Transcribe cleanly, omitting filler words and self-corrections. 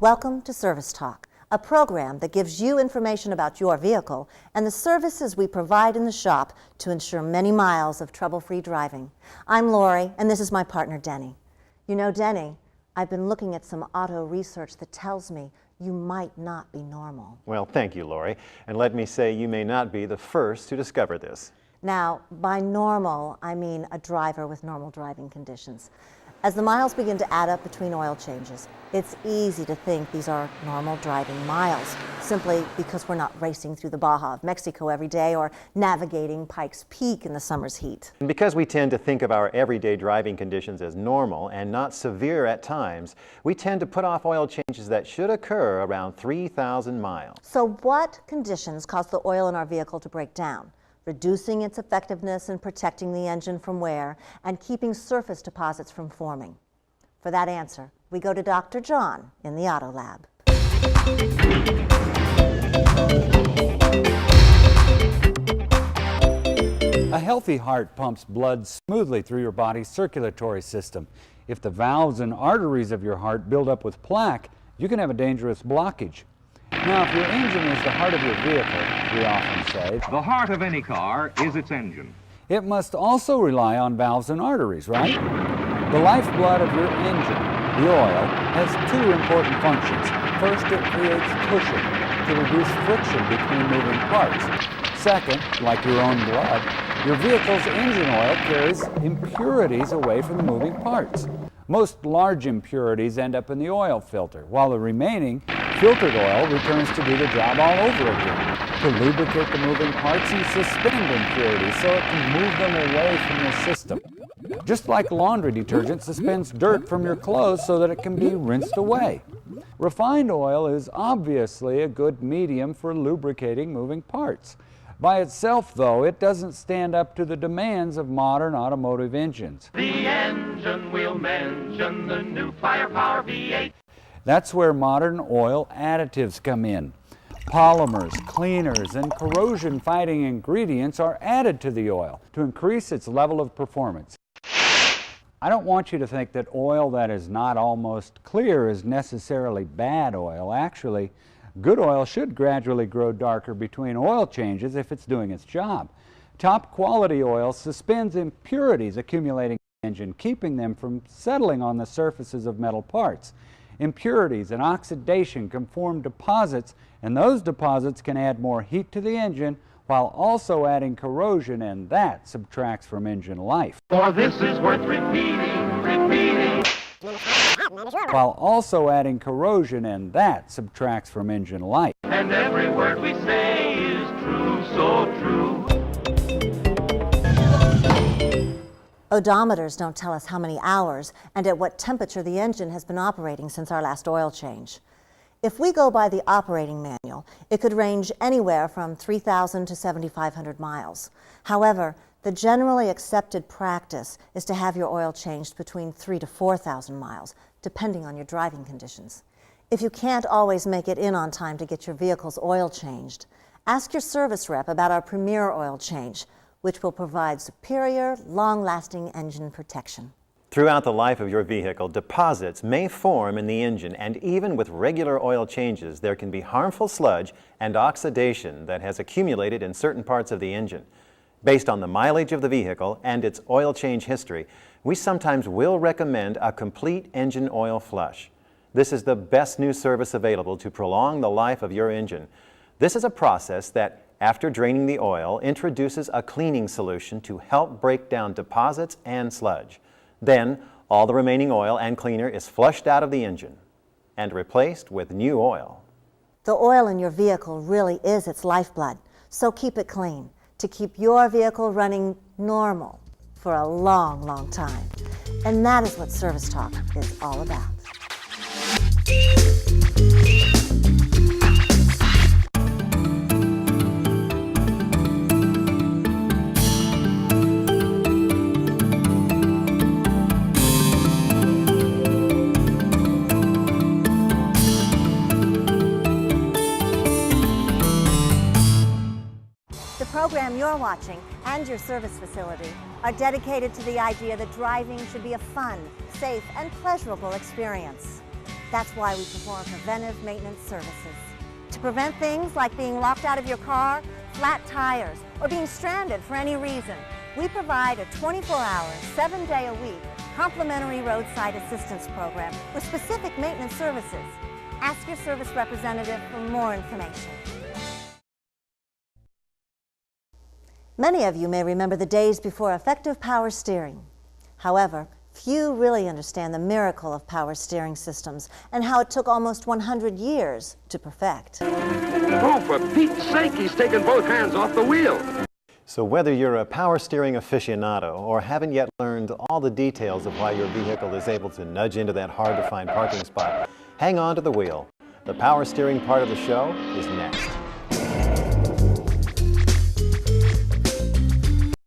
Welcome to Service Talk, a program that gives you information about your vehicle and the services we provide in the shop to ensure many miles of trouble-free driving. I'm Lori, and this is my partner, Denny. You know, Denny, I've been looking at some auto research that tells me you might not be normal. Well, thank you, Lori. And let me say you may not be the first to discover this. Now, by normal, I mean a driver with normal driving conditions. As the miles begin to add up between oil changes, it's easy to think these are normal driving miles, simply because we're not racing through the Baja of Mexico every day or navigating Pikes Peak in the summer's heat. And because we tend to think of our everyday driving conditions as normal and not severe at times, we tend to put off oil changes that should occur around 3,000 miles. So what conditions cause the oil in our vehicle to break down, reducing its effectiveness and protecting the engine from wear and keeping surface deposits from forming? For that answer, we go to Dr. John in the Auto Lab. A healthy heart pumps blood smoothly through your body's circulatory system. If the valves and arteries of your heart build up with plaque, you can have a dangerous blockage. Now, if your engine is the heart of your vehicle, we often say, the heart of any car is its engine. It must also rely on valves and arteries, right? The lifeblood of your engine, the oil, has two important functions. First, it creates cushion to reduce friction between moving parts. Second, like your own blood, your vehicle's engine oil carries impurities away from the moving parts. Most large impurities end up in the oil filter, while the remaining filtered oil returns to do the job all over again, to lubricate the moving parts and suspend impurities so it can move them away from the system. Just like laundry detergent suspends dirt from your clothes so that it can be rinsed away. Refined oil is obviously a good medium for lubricating moving parts. By itself, though, it doesn't stand up to the demands of modern automotive engines. The engine we'll mention, the new Firepower V8. That's where modern oil additives come in. Polymers, cleaners, and corrosion-fighting ingredients are added to the oil to increase its level of performance. I don't want you to think that oil that is not almost clear is necessarily bad oil. Actually, good oil should gradually grow darker between oil changes if it's doing its job. Top quality oil suspends impurities accumulating in the engine, keeping them from settling on the surfaces of metal parts. Impurities and oxidation can form deposits, and those deposits can add more heat to the engine while also adding corrosion, and that subtracts from engine life. For this is worth repeating. While also adding corrosion, and that subtracts from engine life. And every word we say is true, so true. Odometers don't tell us how many hours and at what temperature the engine has been operating since our last oil change. If we go by the operating manual, it could range anywhere from 3,000 to 7,500 miles. However, the generally accepted practice is to have your oil changed between 3,000 to 4,000 miles, depending on your driving conditions. If you can't always make it in on time to get your vehicle's oil changed, ask your service rep about our Premier Oil Change, which will provide superior, long-lasting engine protection. Throughout the life of your vehicle, deposits may form in the engine, and even with regular oil changes, there can be harmful sludge and oxidation that has accumulated in certain parts of the engine. Based on the mileage of the vehicle and its oil change history, we sometimes will recommend a complete engine oil flush. This is the best new service available to prolong the life of your engine. This is a process that, after draining the oil, introduces a cleaning solution to help break down deposits and sludge. Then, all the remaining oil and cleaner is flushed out of the engine and replaced with new oil. The oil in your vehicle really is its lifeblood, so keep it clean to keep your vehicle running normal for a long, long time. And that is what Service Talk is all about. The program you're watching and your service facility are dedicated to the idea that driving should be a fun, safe, and pleasurable experience. That's why we perform preventive maintenance services. To prevent things like being locked out of your car, flat tires, or being stranded for any reason, we provide a 24-hour, 7-day-a-week complimentary roadside assistance program with specific maintenance services. Ask your service representative for more information. Many of you may remember the days before effective power steering. However, few really understand the miracle of power steering systems and how it took almost 100 years to perfect. Oh, for Pete's sake, he's taken both hands off the wheel. So whether you're a power steering aficionado or haven't yet learned all the details of why your vehicle is able to nudge into that hard-to-find parking spot, hang on to the wheel. The power steering part of the show is next.